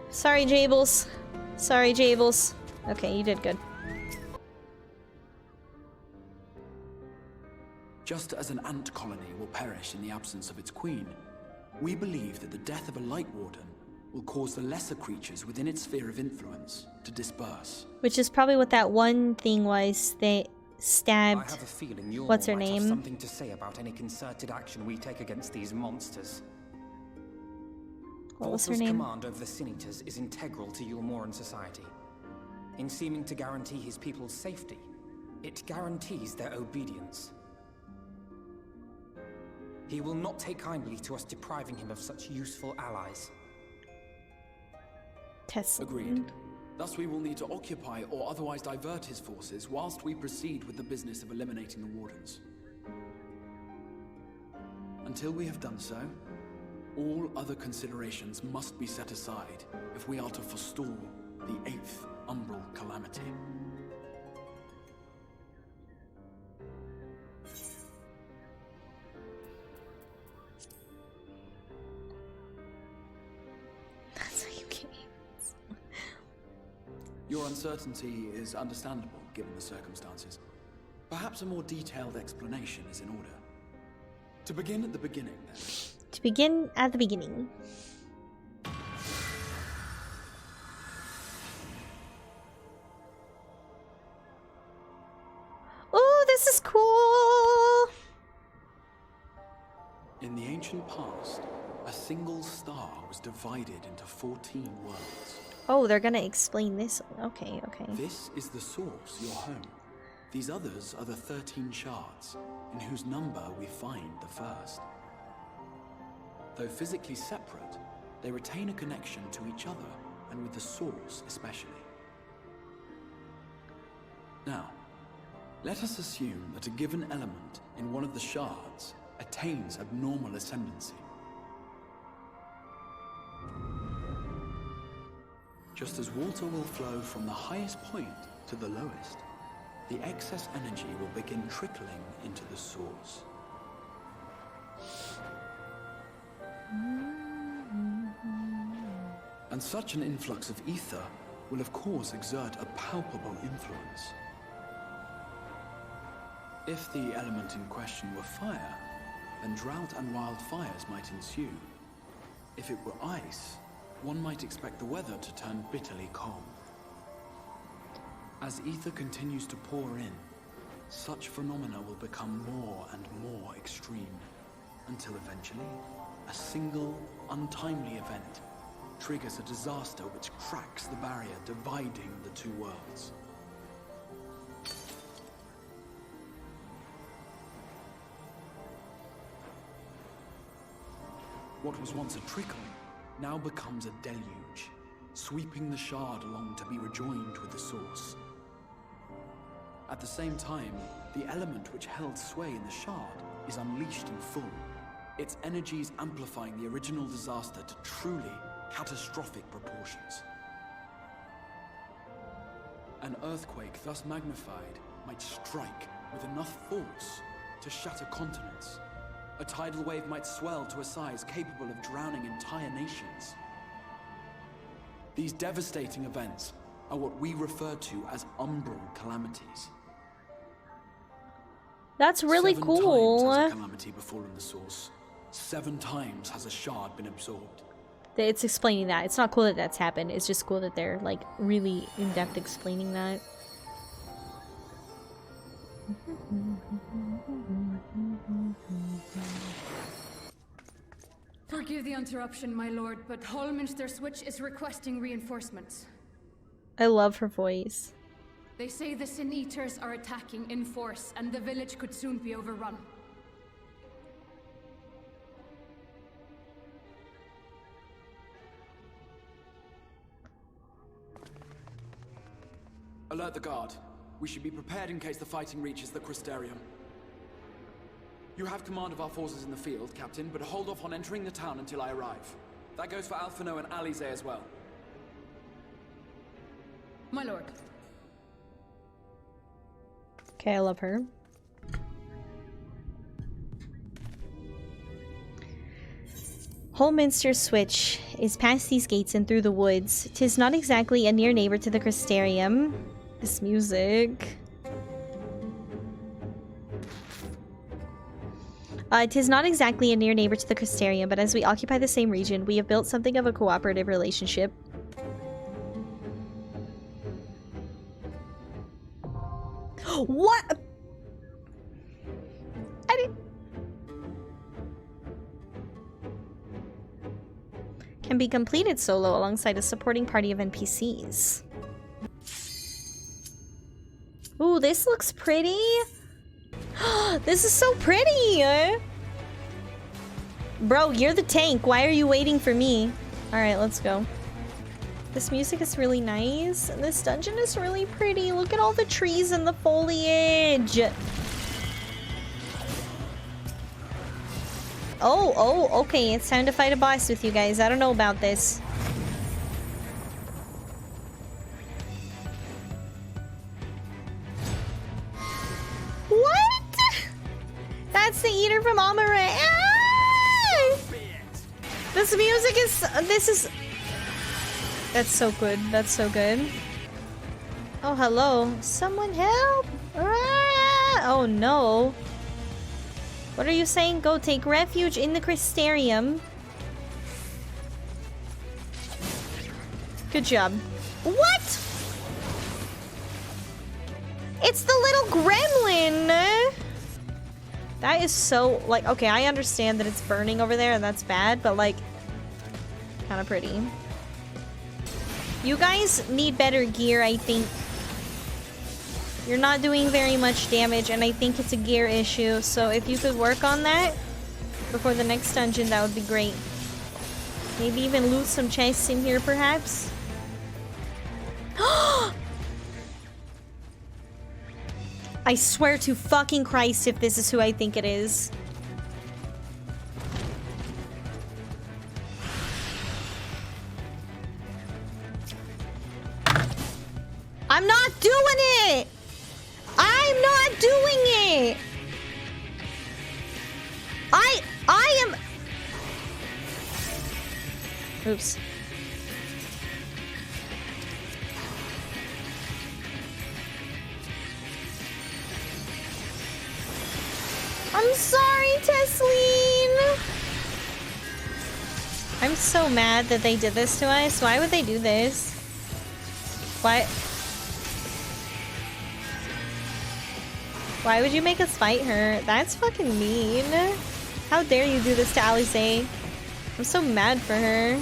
Sorry, Jables. Sorry, Jables. Okay, you did good. Just as an ant colony will perish in the absence of its queen, we believe that the death of a light warden will cause the lesser creatures within its sphere of influence to disperse. Which is probably what that one thing was. They stabbed. I have a feeling Eulmore what's her might name? have something to say about any concerted action we take against these monsters. What was her Vorpal's name? command over the Sin Eaters is integral to Eulmoran society. In seeming to guarantee his people's safety, it guarantees their obedience. He will not take kindly to us depriving him of such useful allies. Tesleen. Agreed. Thus we will need to occupy or otherwise divert his forces whilst we proceed with the business of eliminating the wardens. Until we have done so, all other considerations must be set aside if we are to forestall the 8th umbral calamity. That's how you get. Your uncertainty is understandable given the circumstances. Perhaps a more detailed explanation is in order. To begin at the beginning, then. To begin at the beginning. Oh, this is cool! In the ancient past, a single star was divided into 14 worlds. Oh, they're gonna explain this. Okay, okay. This is the source, your home. These others are the 13 shards, in whose number we find the first. Though physically separate, they retain a connection to each other, and with the source especially. Now, let us assume that a given element in one of the shards attains abnormal ascendancy. Just as water will flow from the highest point to the lowest, the excess energy will begin trickling into the source. And such an influx of ether will of course exert a palpable influence. If the element in question were fire, then drought and wildfires might ensue. If it were ice, one might expect the weather to turn bitterly cold. As ether continues to pour in, such phenomena will become more and more extreme, until eventually, a single, untimely event triggers a disaster which cracks the barrier dividing the two worlds. What was once a trickle now becomes a deluge, sweeping the shard along to be rejoined with the source. At the same time, the element which held sway in the shard is unleashed in full, its energies amplifying the original disaster to truly catastrophic proportions. An earthquake thus magnified might strike with enough force to shatter continents. A tidal wave might swell to a size capable of drowning entire nations. These devastating events are what we refer to as umbral calamities. That's really 7 cool. times has a calamity befallen the source. 7 times has a shard been absorbed. It's explaining that. It's not cool that that's happened. It's just cool that they're like really in-depth explaining that. Forgive the interruption, my lord, but Holminster Switch is requesting reinforcements. I love her voice. They say the Sin Eaters are attacking in force, and the village could soon be overrun. Alert the guard. We should be prepared in case the fighting reaches the Crystarium. You have command of our forces in the field, Captain, but hold off on entering the town until I arrive. That goes for Alphino and Alize as well. My lord. Okay, I love her. Holminster Switch is past these gates and through the woods. 'Tis not exactly a near neighbor to the Crystarium. This music. 'Tis not exactly a near neighbor to the Crystarium, but as we occupy the same region, we have built something of a cooperative relationship. What? I didn't... Can be completed solo alongside a supporting party of NPCs. Ooh, this looks pretty. This is so pretty. Bro, you're the tank. Why are you waiting for me? All right, let's go. This music is really nice. And this dungeon is really pretty. Look at all the trees and the foliage. Oh, okay. It's time to fight a boss with you guys. I don't know about this. What? That's the eater from Amare. Ah! This music is... That's so good. That's so good. Oh, hello. Someone help! Ah! Oh, no. What are you saying? Go take refuge in the Crystarium. Good job. What? It's the little gremlin! That is so... Like, okay, I understand that it's burning over there and that's bad, but like... kind of pretty. You guys need better gear, I think. You're not doing very much damage, and I think it's a gear issue. So if you could work on that before the next dungeon, that would be great. Maybe even loot some chests in here, perhaps? I swear to fucking Christ if this is who I think it is. I'm not doing it! I'm not doing it! I am... Oops. I'm sorry, Tesleen! I'm so mad that they did this to us. Why would they do this? Why would you make us fight her? That's fucking mean. How dare you do this to Alisaie? I'm so mad for her.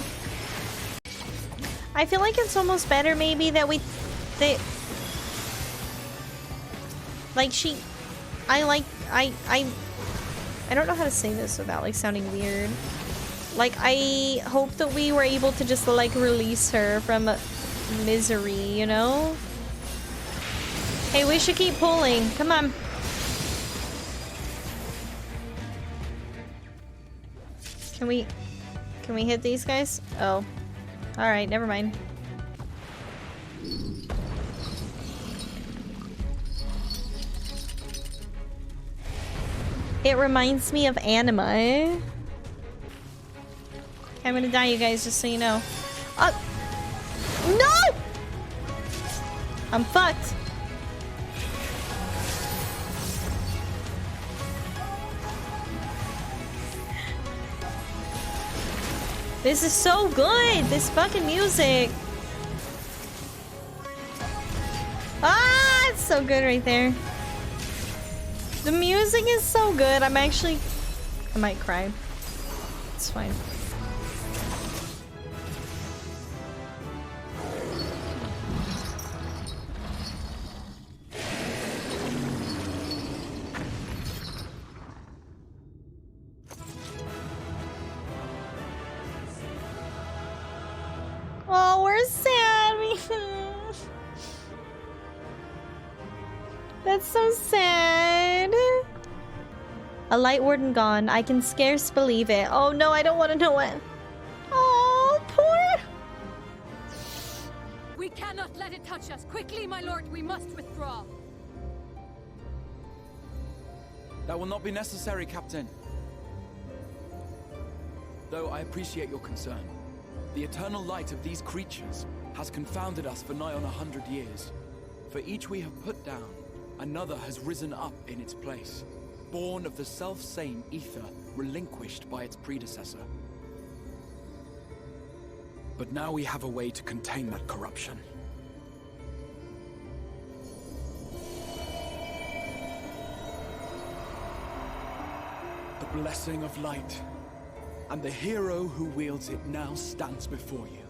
I feel like it's almost better maybe that I don't know how to say this without like sounding weird. Like, I hope that we were able to just like release her from misery, you know? Hey, we should keep pulling. Come on. Can we hit these guys? Oh. Alright, never mind. It reminds me of anima. Okay, I'm gonna die, you guys, just so you know. No! I'm fucked. This is so good! This fucking music! Ah! It's so good right there. The music is so good. I might cry. It's fine. Oh, we're sad. That's so sad. A light warden gone. I can scarce believe it. Oh no, I don't want to know it. Oh, poor. We cannot let it touch us. Quickly, my lord, we must withdraw. That will not be necessary, Captain. though I appreciate your concern. The eternal light of these creatures has confounded us for nigh on 100 years. For each we have put down, another has risen up in its place, born of the self-same ether relinquished by its predecessor. But now we have a way to contain that corruption. The blessing of light, and the hero who wields it now stands before you.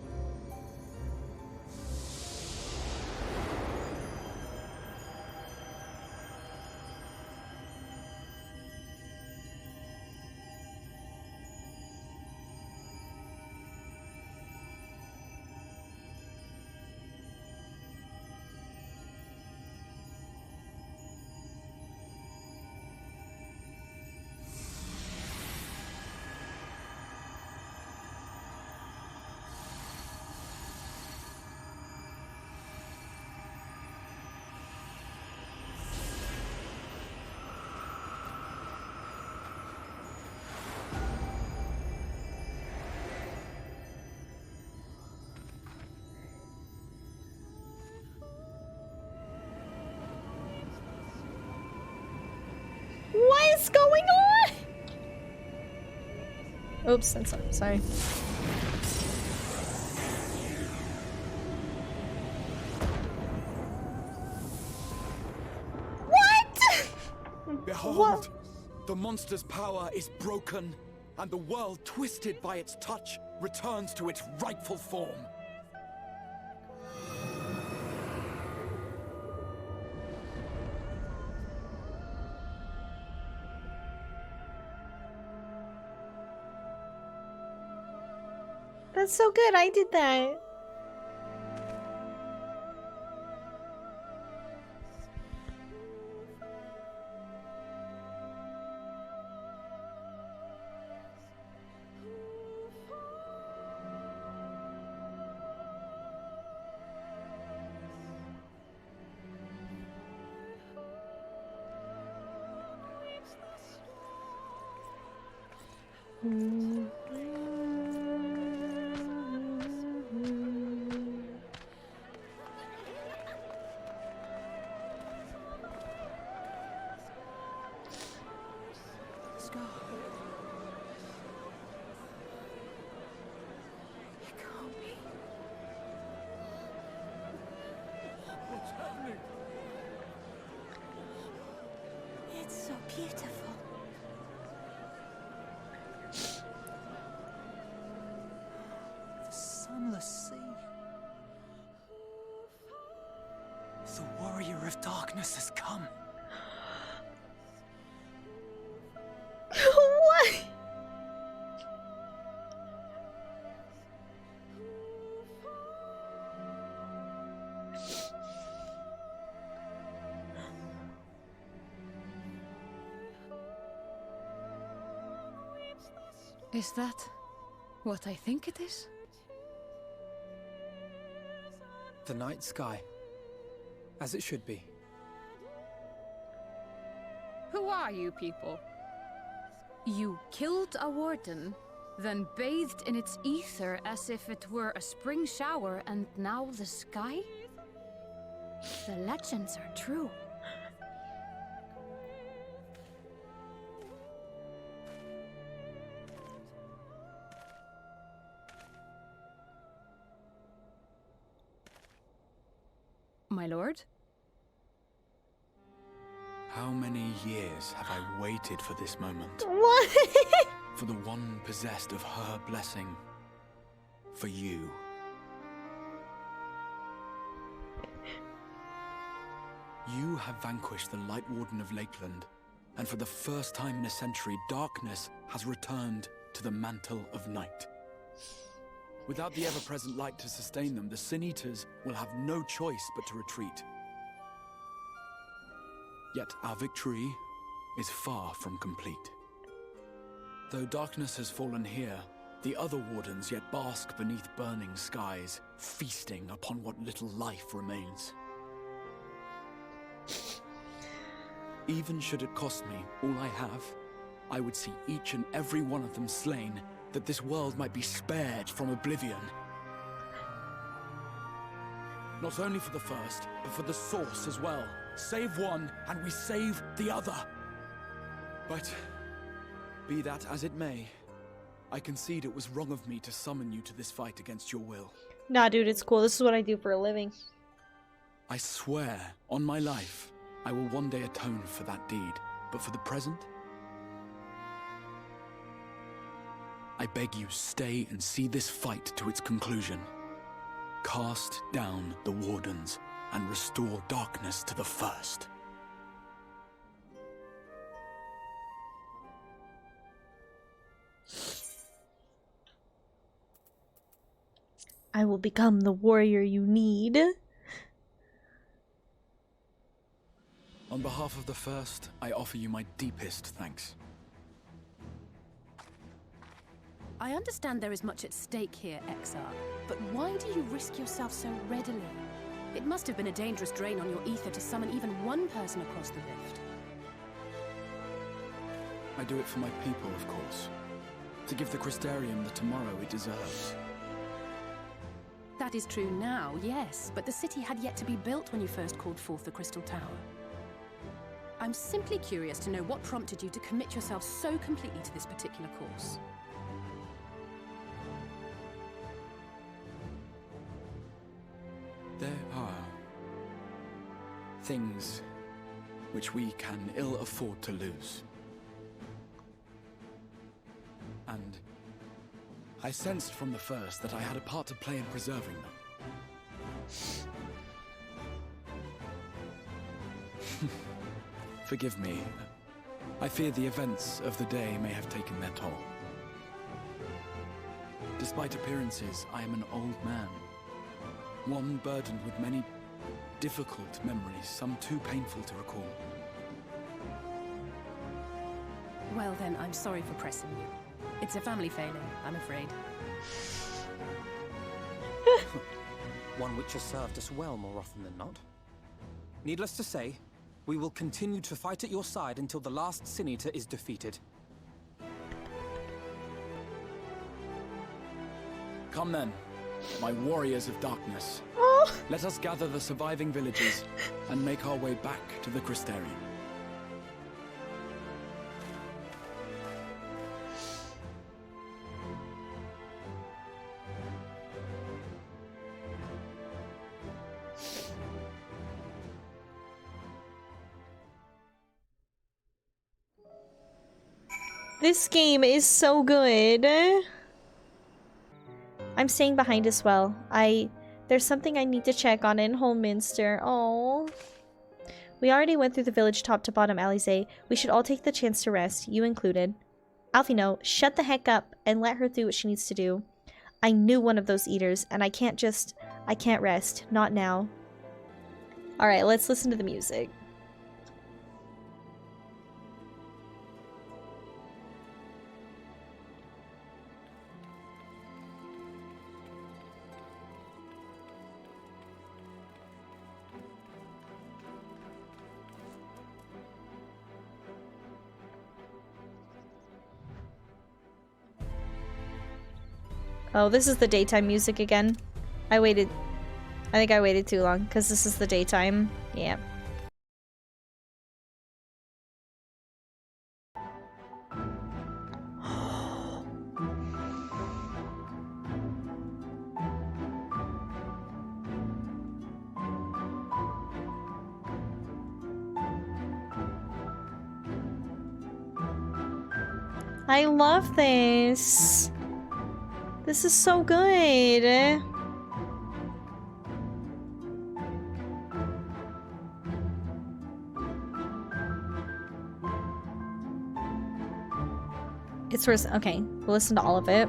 What is going on? Oops, I'm sorry. What? Behold! What? The monster's power is broken, and the world, twisted by its touch, returns to its rightful form. That's so good, I did that. It's so beautiful. The sunless sea. The warrior of darkness has come. What? Is that what I think it is? The night sky, as it should be. Who are you people? You killed a warden, then bathed in its ether as if it were a spring shower, and now the sky? The legends are true. My lord? How many years have I waited for this moment? What? For the one possessed of her blessing. For you. You have vanquished the Light Warden of Lakeland, and for the first time in a century, darkness has returned to the mantle of night. Without the ever-present light to sustain them, the Sin Eaters will have no choice but to retreat. Yet our victory is far from complete. Though darkness has fallen here, the other wardens yet bask beneath burning skies, feasting upon what little life remains. Even should it cost me all I have, I would see each and every one of them slain, that this world might be spared from oblivion. Not only for the first, but for the source as well. Save one, and we save the other. But, be that as it may, I concede it was wrong of me to summon you to this fight against your will. Nah, dude, it's cool. This is what I do for a living. I swear, on my life, I will one day atone for that deed. But for the present, I beg you, stay and see this fight to its conclusion. Cast down the wardens and restore darkness to the first. I will become the warrior you need. On behalf of the first, I offer you my deepest thanks. I understand there is much at stake here, Exarch, but why do you risk yourself so readily? It must have been a dangerous drain on your ether to summon even one person across the rift. I do it for my people, of course. To give the Crystarium the tomorrow it deserves. That is true now, yes, but the city had yet to be built when you first called forth the Crystal Tower. I'm simply curious to know what prompted you to commit yourself so completely to this particular course. There are things which we can ill afford to lose. And I sensed from the first that I had a part to play in preserving them. Forgive me. I fear the events of the day may have taken their toll. Despite appearances, I am an old man. One burdened with many difficult memories, some too painful to recall. Well then, I'm sorry for pressing you. It's a family failing, I'm afraid. One which has served us well more often than not. Needless to say, we will continue to fight at your side until the last Sin Eater is defeated. Come then, my warriors of darkness. Oh. Let us gather the surviving villages and make our way back to the Crystarium. This game is so good. I'm staying behind as well. There's something I need to check on in Holminster. Oh. We already went through the village top to bottom, Alize. We should all take the chance to rest, you included. Alfie, no, shut the heck up and let her do what she needs to do. I knew one of those eaters, and I can't rest. Not now. Alright, let's listen to the music. Oh, this is the daytime music again. I think I waited too long, because this is the daytime. Yeah. I love this. This is so good. It's worth. Okay, we'll listen to all of it.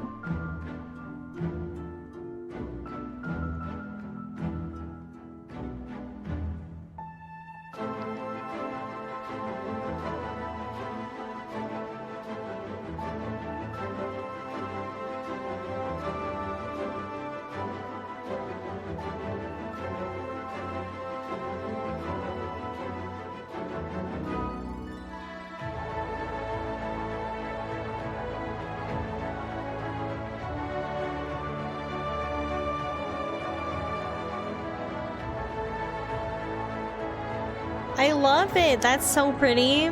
I love it. That's so pretty.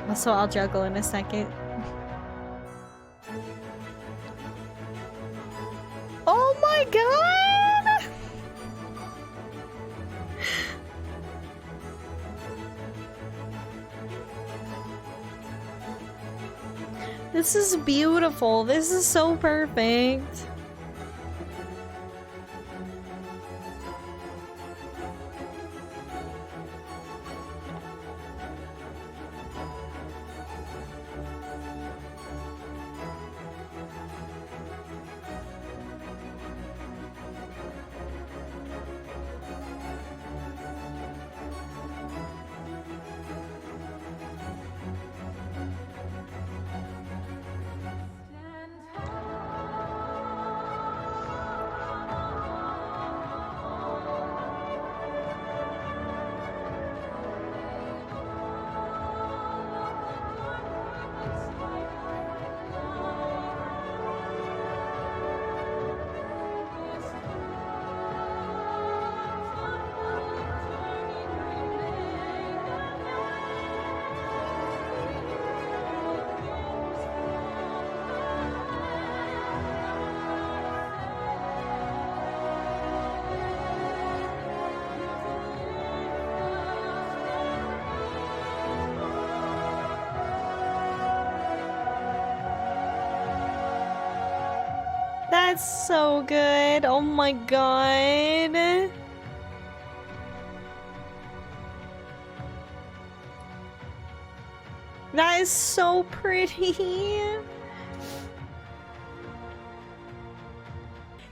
Also, I'll juggle in a second. Oh my god! This is beautiful. This is so perfect. That's so good. Oh my god. That is so pretty.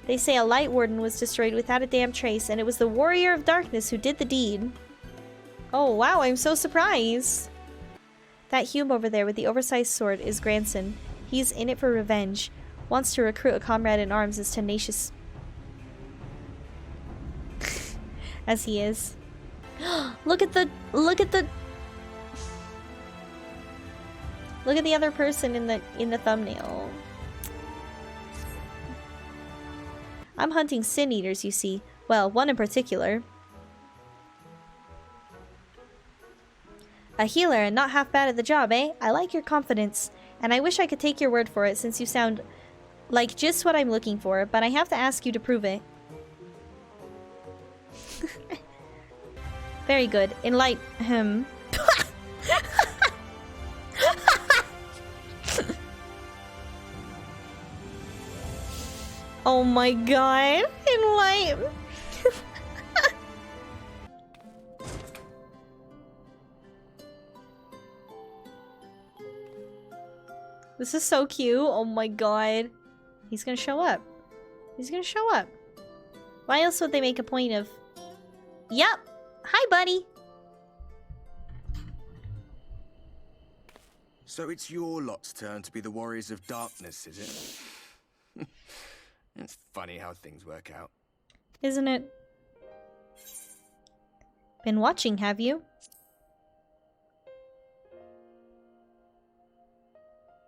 They say a light warden was destroyed without a damn trace, and it was the warrior of darkness who did the deed. Oh wow, I'm so surprised. That Hume over there with the oversized sword is grandson. He's in it for revenge. Wants to recruit a comrade in arms as tenacious as he is. Look at the other person in the thumbnail. I'm hunting sin eaters, you see. Well, one in particular. A healer and not half bad at the job, eh? I like your confidence, and I wish I could take your word for it since you sound like just what I'm looking for, but I have to ask you to prove it. Very good. Enlighten him. Oh my god. Enlighten. This is so cute. Oh my god. He's gonna show up. He's gonna show up. Why else would they make a point of... Yep. Hi, buddy. So it's your lot's turn to be the warriors of darkness, is it? It's funny how things work out. Isn't it? Been watching, have you?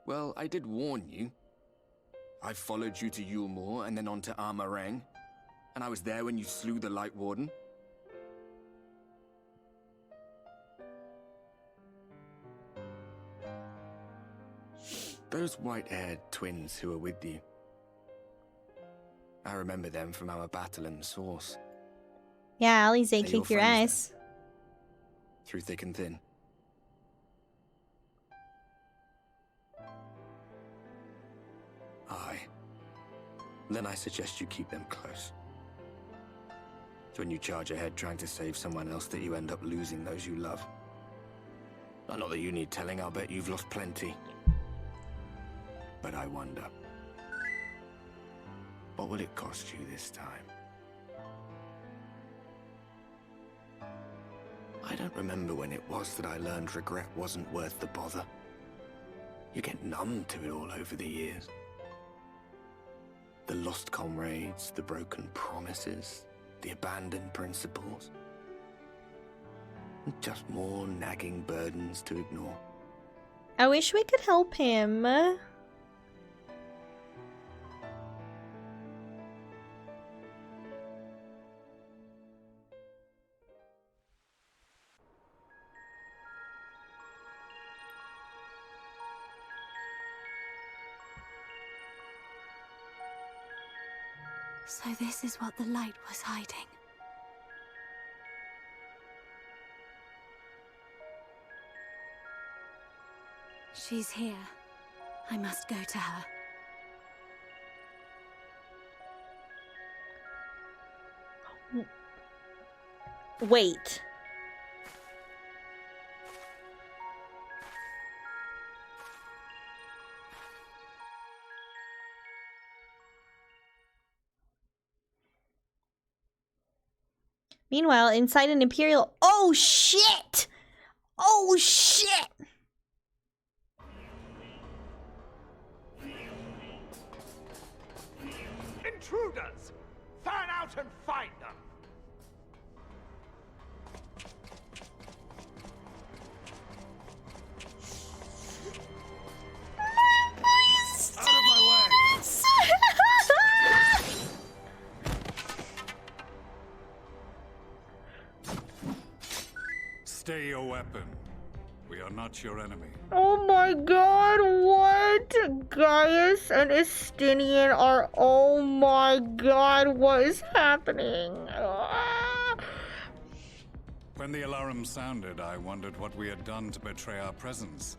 Well, I did warn you. I followed you to Eulmore and then on to Armarang. And I was there when you slew the Light Warden. Those white-haired twins who were with you. I remember them from our battle in the Source. Yeah, Alize They're kick your friends ass. then? Through thick and thin. Aye. Then I suggest you keep them close. It's when you charge ahead trying to save someone else that you end up losing those you love. Not that you need telling, I'll bet you've lost plenty. But I wonder, what will it cost you this time? I don't remember when it was that I learned regret wasn't worth the bother. You get numb to it all over the years. The lost comrades, the broken promises, the abandoned principles. Just more nagging burdens to ignore. I wish we could help him. So this is what the light was hiding. She's here. I must go to her. Wait. Meanwhile, inside an Imperial— oh shit! Oh shit! Intruders! Fan out and find them! Out of my way! Stay your weapon. We are not your enemy. Oh my god, what? Gaius and Estinian are— oh my god, what is happening? When the alarm sounded, I wondered what we had done to betray our presence.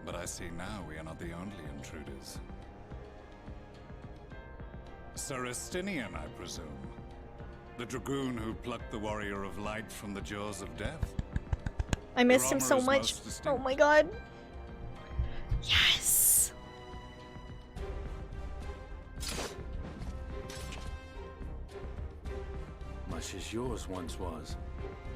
But I see now we are not the only intruders. Sir Estinian, I presume. The dragoon who plucked the warrior of light from the jaws of death. I missed Your him so armor is much. most distinct. Oh my god. Yes. Much as yours once was.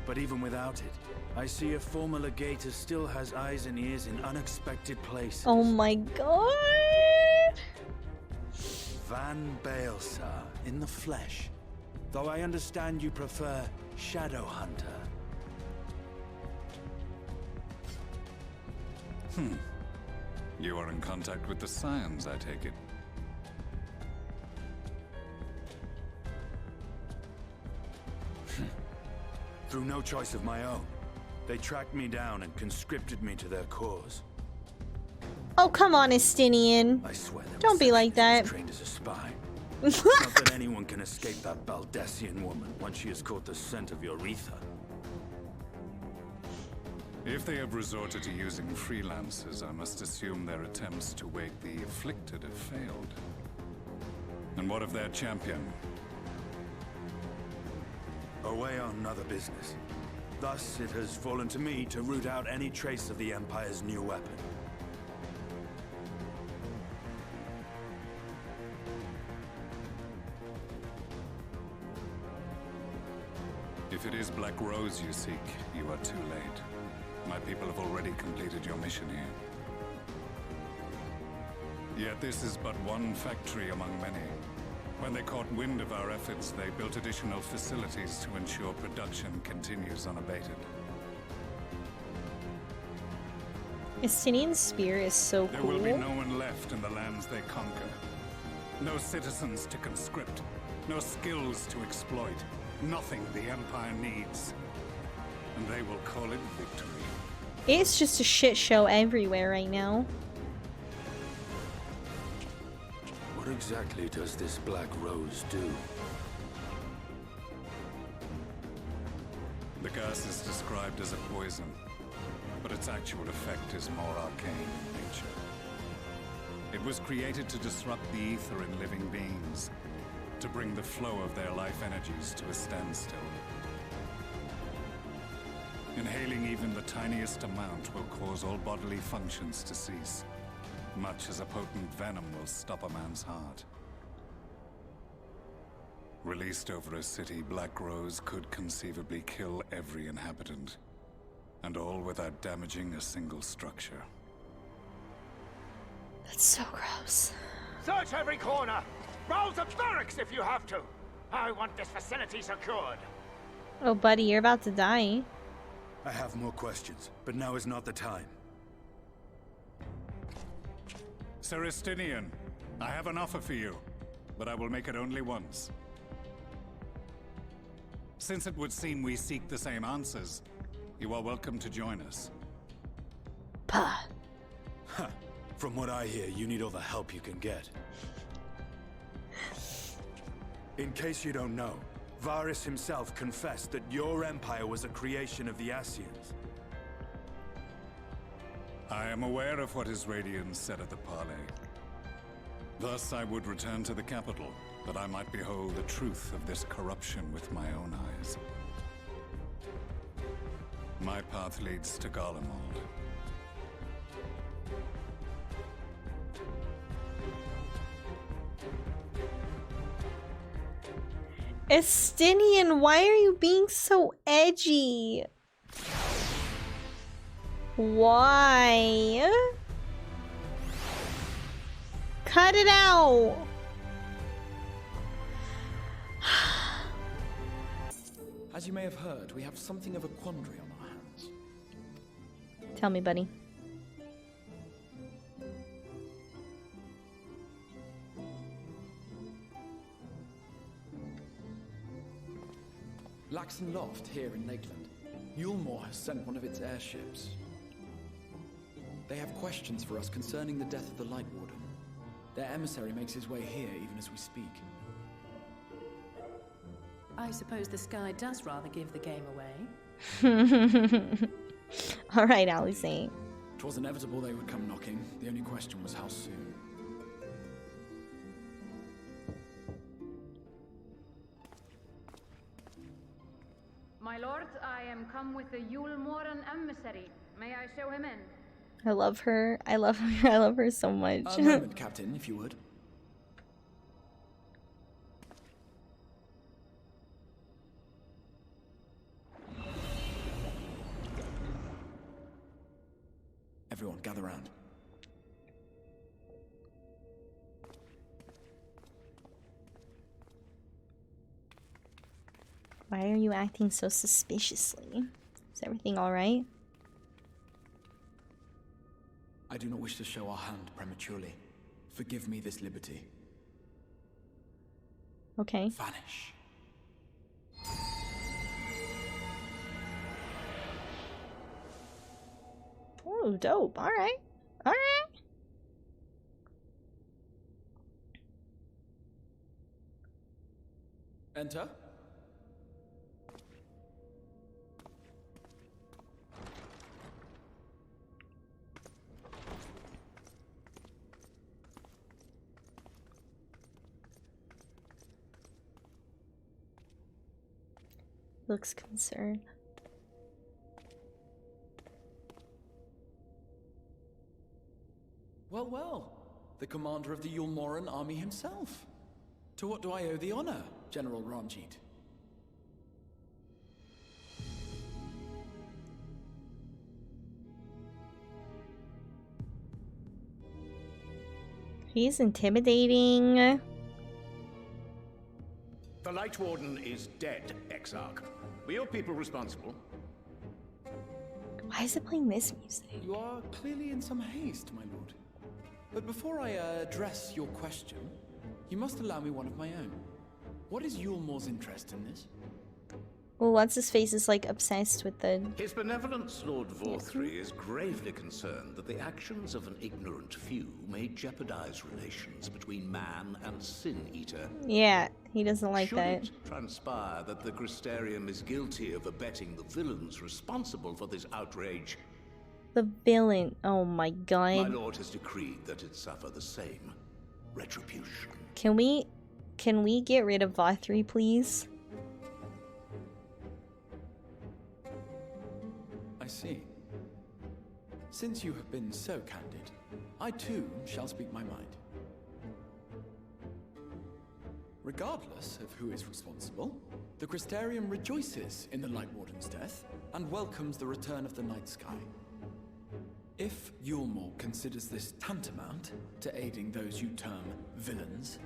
But even without it, I see a former legator still has eyes and ears in unexpected places. Oh my god. Van Baelsar, in the flesh. Though I understand you prefer Shadow Hunter. You are in contact with the Scions, I take it. Through no choice of my own. They tracked me down and conscripted me to their cause. Oh, come on, Estinian. I swear there Don't was be like such thing as that. trained as a spy. Not that anyone can escape that Baldessian woman once she has caught the scent of your ether. If they have resorted to using freelancers, I must assume their attempts to wake the afflicted have failed. And what of their champion? Away on other business. Thus, it has fallen to me to root out any trace of the Empire's new weapon. If it is Black Rose you seek, you are too late. My people have already completed your mission here. Yet this is but one factory among many. When they caught wind of our efforts, they built additional facilities to ensure production continues unabated. Estinian's spear is so There cool. will be no one left in the lands they conquer. No citizens to conscript. No skills to exploit. Nothing the Empire needs. And they will call it victory. It's just a shit show everywhere right now. What exactly does this Black Rose do? The gas is described as a poison, but its actual effect is more arcane in nature. It was created to disrupt the ether in living beings, to bring the flow of their life energies to a standstill. Inhaling even the tiniest amount will cause all bodily functions to cease, much as a potent venom will stop a man's heart. Released over a city, Black Rose could conceivably kill every inhabitant. And all without damaging a single structure. That's so gross. Search every corner! Rouse the barracks if you have to! I want this facility secured! Oh, buddy, you're about to die. I have more questions, but now is not the time. Serestinian, I have an offer for you, but I will make it only once. Since it would seem we seek the same answers, you are welcome to join us. Pah. Huh. From what I hear, you need all the help you can get. In case you don't know, Varys himself confessed that your empire was a creation of the Ascians. I am aware of what his Radiance said at the parley. Thus I would return to the capital, that I might behold the truth of this corruption with my own eyes. My path leads to Garlemald. Estinian, why are you being so edgy? Why? Cut it out. As you may have heard, we have something of a quandary on our hands. Tell me, buddy. Laxon Loft here in Lakeland. Eulmore has sent one of its airships. They have questions for us concerning the death of the Light Warden. Their emissary makes his way here even as we speak. I suppose the sky does rather give the game away. Alright, Alizé. 'Twas inevitable they would come knocking. The only question was how soon. My lord, I am come with the Eulmore emissary. May I show him in? I love her. I love her. I love her so much. A moment, Captain, if you would. Everyone, gather round. Why are you acting so suspiciously? Is everything alright? I do not wish to show our hand prematurely. Forgive me this liberty. Okay. Vanish. Oh, dope. Alright. Alright. Enter. Looks concerned. Well, well. The commander of the Eulmoran army himself. To what do I owe the honor, General Ranjit? He's intimidating. The Light Warden is dead, Exarch. Were your people responsible? Why is it playing this music? You are clearly in some haste, my lord. But before I address your question, you must allow me one of my own. What is Eulmore's interest in this? Well, what's his face is like obsessed with the... His benevolence, Lord Vorthry, is gravely concerned that the actions of an ignorant few may jeopardize relations between man and Sin-Eater. Yeah, he doesn't like that. Should it transpire that the Crystarium is guilty of abetting the villains responsible for this outrage, The villain. Oh my god. my lord has decreed that it suffer the same retribution. Can we get rid of Vorthry, please? I see. Since you have been so candid, I too shall speak my mind. Regardless of who is responsible, the Crystarium rejoices in the Light Warden's death and welcomes the return of the night sky. If Eulmore considers this tantamount to aiding those you term villains,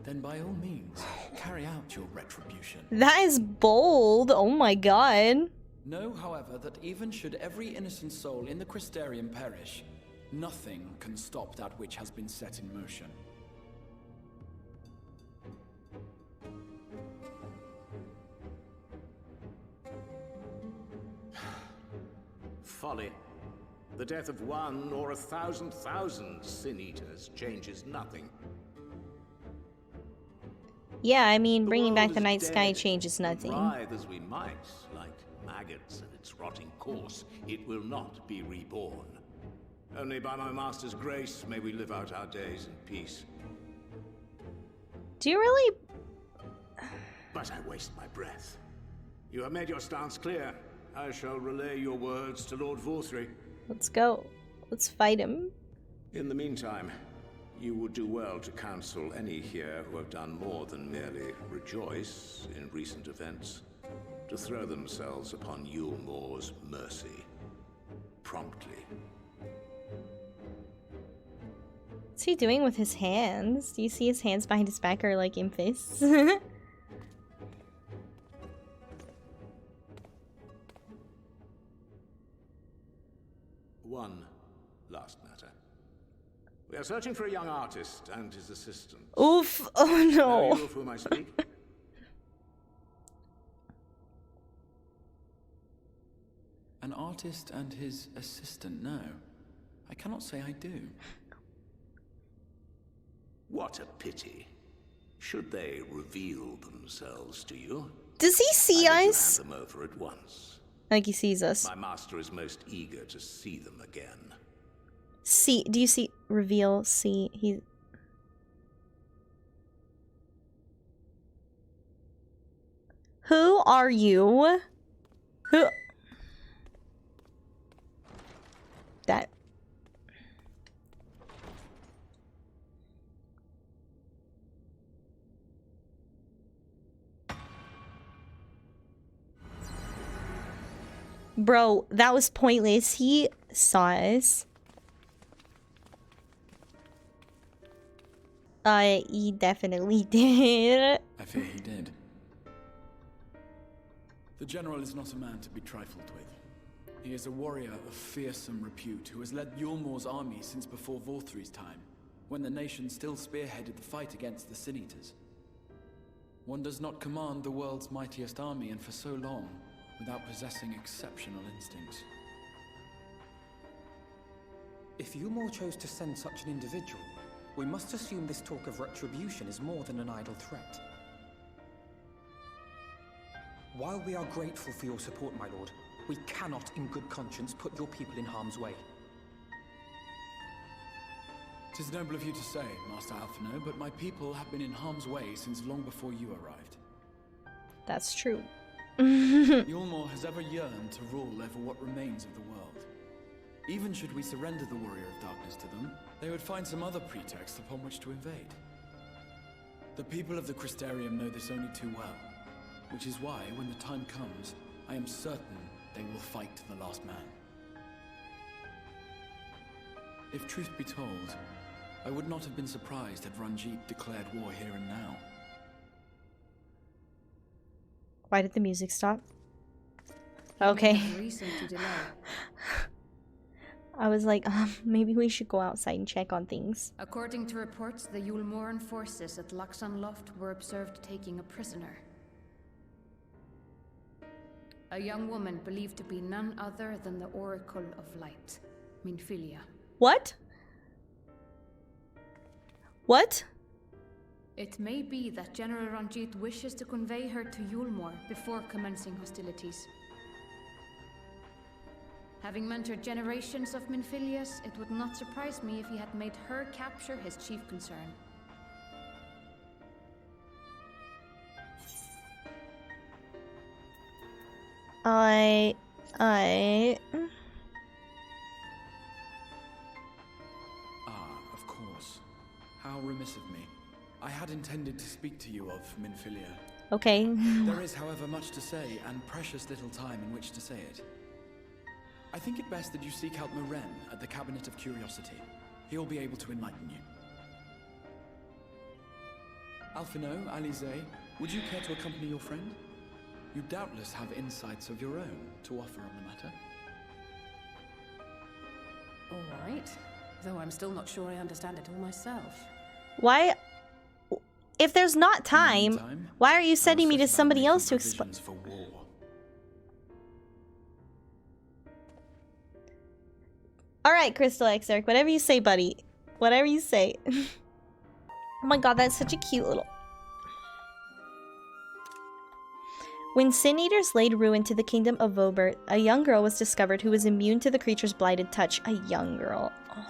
then by all means, carry out your retribution. That is bold. Oh my god. Know, however, that even should every innocent soul in the Crystarium perish, nothing can stop that which has been set in motion. Folly. The death of one or 1,000,000 sin-eaters changes nothing. Yeah, I mean, bringing back the night sky changes nothing. Writhe as we might, like maggots in its rotting course, it will not be reborn. Only by my master's grace may we live out our days in peace. Do you really? But I waste my breath. You have made your stance clear. I shall relay your words to Lord Vorthry. Let's go. Let's fight him. In the meantime, you would do well to counsel any here who have done more than merely rejoice in recent events, to throw themselves upon Eulmore's mercy. Promptly. What's he doing with his hands? Do you see his hands behind his back are like in fists? One last matter. We are searching for a young artist and his assistant. Oof! Oh no! Know you of whom I speak? An artist and his assistant, no. I cannot say I do. What a pity. Should they reveal themselves to you? Does he see us? Hand them over at once. Like he sees us. My master is most eager to see them again. See, do you see? Reveal, see, he... Who are you? Who? That... Bro, that was pointless. He saw us. He definitely did. I fear he did. The general is not a man to be trifled with. He is a warrior of fearsome repute who has led Eulmore's army since before Vorthry's time, when the nation still spearheaded the fight against the Sin-Eaters. One does not command the world's mightiest army, and for so long, without possessing exceptional instincts. If Eulmore chose to send such an individual, we must assume this talk of retribution is more than an idle threat. While we are grateful for your support, my lord, we cannot in good conscience put your people in harm's way. 'Tis noble of you to say, Master Alphino, but my people have been in harm's way since long before you arrived. That's true. Eulmore has ever yearned to rule over what remains of the world. Even should we surrender the Warrior of Darkness to them, they would find some other pretext upon which to invade. The people of the Crystarium know this only too well, which is why, when the time comes, I am certain they will fight to the last man. If truth be told, I would not have been surprised had Ranjit declared war here and now. Why did the music stop? Okay. Reason to delay. I was like, maybe we should go outside and check on things. According to reports, the Eulmoran forces at Luxon Loft were observed taking a prisoner. A young woman believed to be none other than the Oracle of Light, Minphilia. What? What? It may be that General Ranjit wishes to convey her to Eulmore before commencing hostilities. Having mentored generations of Minphilias, it would not surprise me if he had made her capture his chief concern. Of course. How remiss of me. I had had intended to speak to you of Minphilia. Okay. There is, however, much to say, and precious little time in which to say it. I think it best that you seek out Moren at the Cabinet of Curiosity. He'll be able to enlighten you. Alphino, Alize, would you care to accompany your friend? You doubtless have insights of your own to offer on the matter. All right. Though I'm still not sure I understand it all myself. Why? If there's not time, why are you sending me to somebody else to explain? Alright, Crystal Exarch, whatever you say, buddy. Whatever you say. Oh my god, that's such a cute little... When Sin Eaters laid ruin to the kingdom of Vobert, a young girl was discovered who was immune to the creature's blighted touch. A young girl. Oh.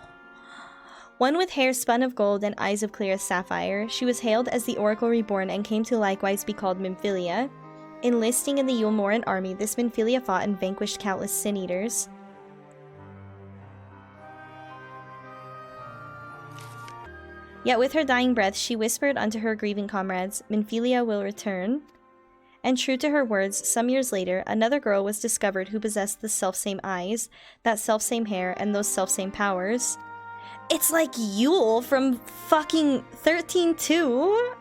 One with hair spun of gold and eyes of clear as sapphire, she was hailed as the Oracle Reborn and came to likewise be called Minphilia. Enlisting in the Eulmorean army, this Minphilia fought and vanquished countless Sin Eaters. Yet with her dying breath, she whispered unto her grieving comrades, Minphilia will return. And true to her words, some years later, another girl was discovered who possessed the selfsame eyes, that selfsame hair, and those selfsame powers. It's like Yule from fucking 13-2.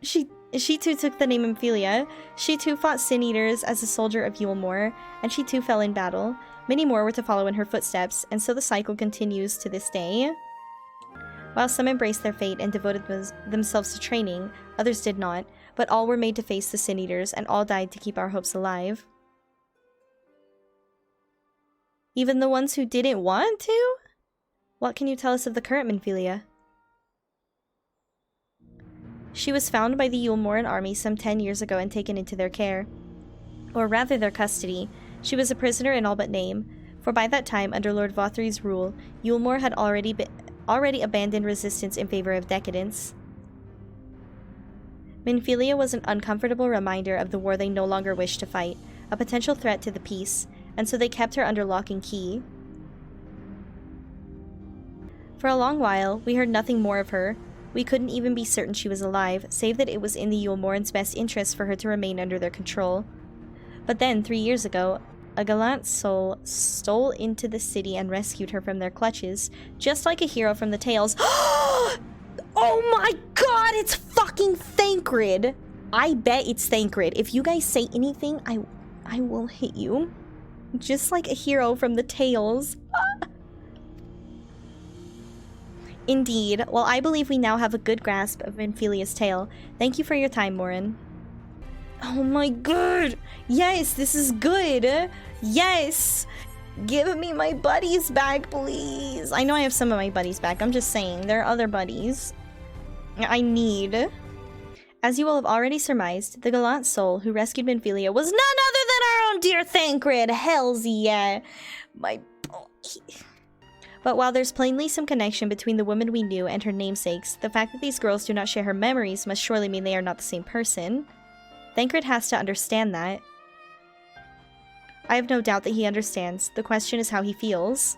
She too took the name Minphilia. She too fought Sin Eaters as a soldier of Eulmore, and she too fell in battle. Many more were to follow in her footsteps, and so the cycle continues to this day. While some embraced their fate and devoted themselves to training, others did not, but all were made to face the Sin Eaters, and all died to keep our hopes alive. Even the ones who didn't want to? What can you tell us of the current Minphilia? She was found by the Eulmorean army some 10 years ago and taken into their care. Or rather their custody. She was a prisoner in all but name, for by that time, under Lord Vothry's rule, Eulmore had already abandoned resistance in favor of decadence. Minphilia was an uncomfortable reminder of the war they no longer wished to fight, a potential threat to the peace, and so they kept her under lock and key. For a long while, we heard nothing more of her. We couldn't even be certain she was alive, save that it was in the Eulmoreans' best interest for her to remain under their control. But then, 3 years ago, a gallant soul stole into the city and rescued her from their clutches, just like a hero from the tales. Oh my god, it's fucking Thancred! I bet it's Thancred. If you guys say anything, I will hit you. Just like a hero from the tales. Indeed. Well, I believe we now have a good grasp of Minphilia's tale. Thank you for your time, Morin. Oh my god! Yes, this is good! Yes! Give me my buddies back, please! I know I have some of my buddies back. I'm just saying, there are other buddies I need. As you will have already surmised, the gallant soul who rescued Minphilia was none other than our own dear Thancred. Hells yeah! My boy. But while there's plainly some connection between the woman we knew and her namesakes, the fact that these girls do not share her memories must surely mean they are not the same person. Thancred has to understand that. I have no doubt that he understands. The question is how he feels.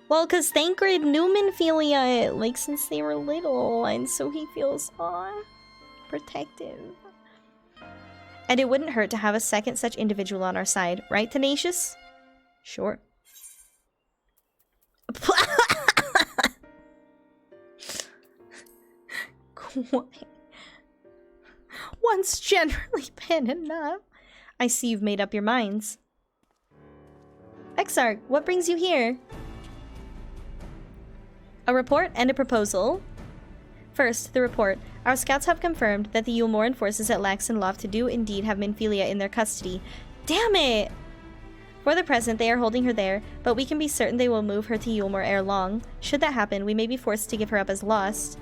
Well, because Thancred knew Minphilia, like, since they were little, and so he feels, protective. And it wouldn't hurt to have a second such individual on our side, right, Tenacious? Sure. Once generally been enough. I see you've made up your minds. Exarch, what brings you here? A report and a proposal. First, the report. Our scouts have confirmed that the Eulmorean forces at Laxenloft do indeed have Minphilia in their custody. Damn it! For the present, they are holding her there, but we can be certain they will move her to Eulmore ere long. Should that happen, we may be forced to give her up as lost.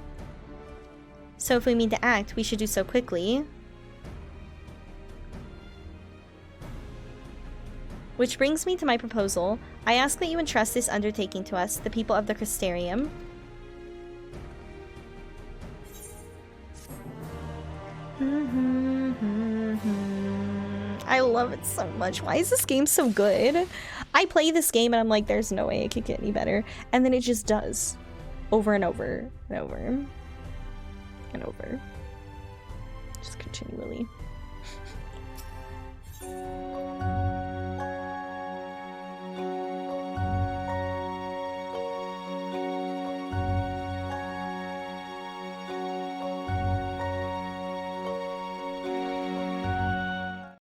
So if we mean to act, we should do so quickly. Which brings me to my proposal. I ask that you entrust this undertaking to us, the people of the Crystarium. I love it so much. Why is this game so good? I play this game and I'm like, there's no way it could get any better. And then it just does. over and over and over and over. Just continually.